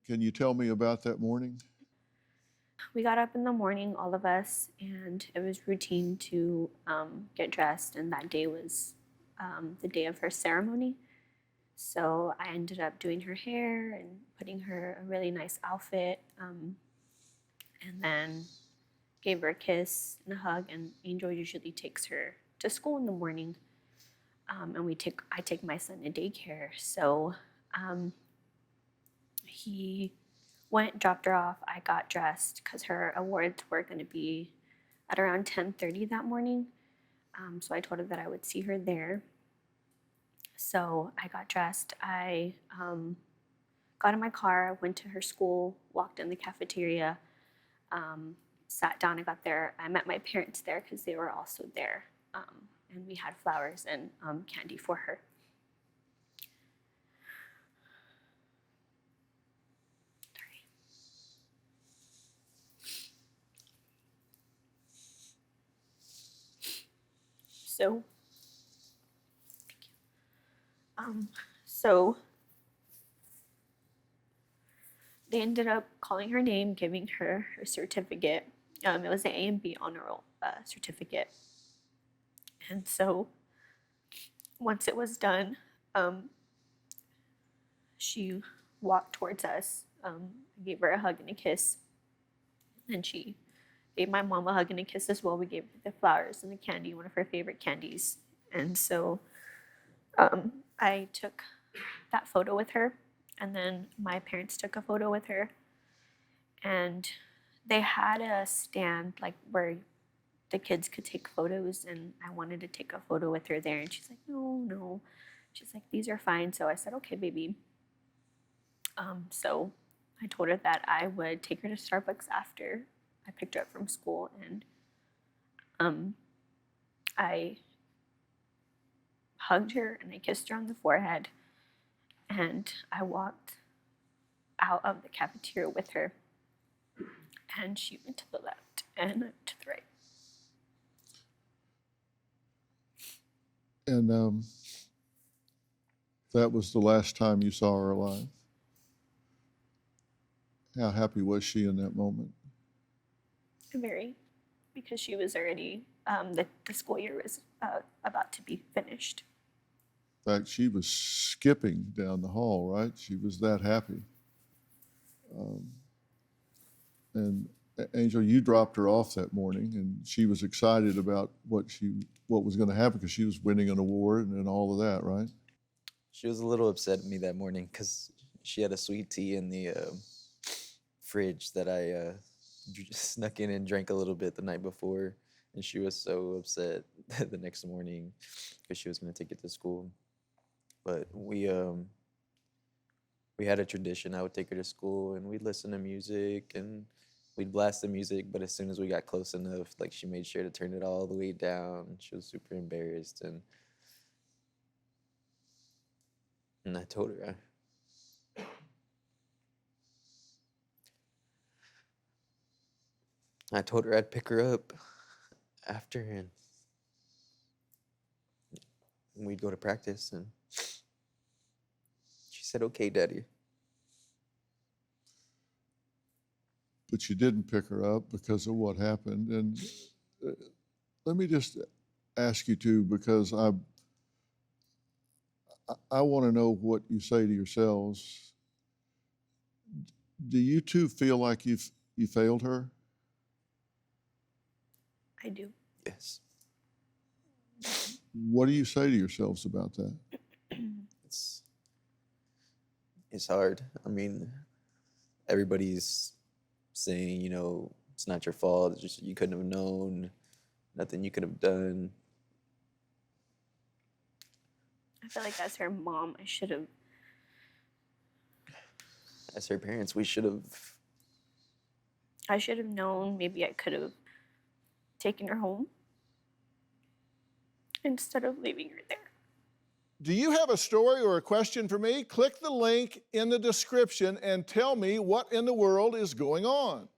Can you tell me about that morning? We got up in the morning, all of us, and it was routine to get dressed. And that day was the day of her ceremony. So I ended up doing her hair and putting her a really nice outfit, and then gave her a kiss and a hug. And Angel usually takes her to school in the morning, and I take my son to daycare. So he went, dropped her off. I got dressed because her awards were going to be at around 10:30 that morning. So I told her that I would see her there. So I got dressed. I got in my car, went to her school, walked in the cafeteria, sat down. I got there. I met my parents there because they were also there. And we had flowers and candy for her. So, thank you. So they ended up calling her name, giving her her certificate. It was an A and B honor roll certificate. And so once it was done, she walked towards us. I gave her a hug and a kiss. And she gave my mom a hug and a kiss as well. We gave her the flowers and the candy, one of her favorite candies. And so I took that photo with her. And then my parents took a photo with her. And they had a stand like where the kids could take photos, and I wanted to take a photo with her there. And she's like, no. She's like, these are fine. So I said, okay, baby. So I told her that I would take her to Starbucks after I picked her up from school, and I hugged her and I kissed her on the forehead, and I walked out of the cafeteria with her, and she went to the left and I went to the right. And that was the last time you saw her alive. How happy was she in that moment? Very, because she was already, the school year was about to be finished. In fact, she was skipping down the hall, right? She was that happy. And Angel, you dropped her off that morning, and she was excited about what was going to happen because she was winning an award and all of that, right? She was a little upset at me that morning because she had a sweet tea in the fridge that I snuck in and drank a little bit the night before, and she was so upset the next morning because she was going to take it to school. But we had a tradition. I would take her to school, and we'd listen to music, and we'd blast the music. But as soon as we got close enough, like, she made sure to turn it all the way down. She was super embarrassed, and I told her. I told her I'd pick her up after, and we'd go to practice, and she said, "Okay, Daddy." But you didn't pick her up because of what happened. And let me just ask you too, because I want to know what you say to yourselves. Do you two feel like you failed her? I do. Yes. What do you say to yourselves about that? It's hard. I mean, everybody's saying, it's not your fault. It's just you couldn't have known. Nothing you could have done. I feel like as her mom, As her parents, I should have known. Maybe I could have taken her home instead of leaving her there. Do you have a story or a question for me? Click the link in the description and tell me what in the world is going on.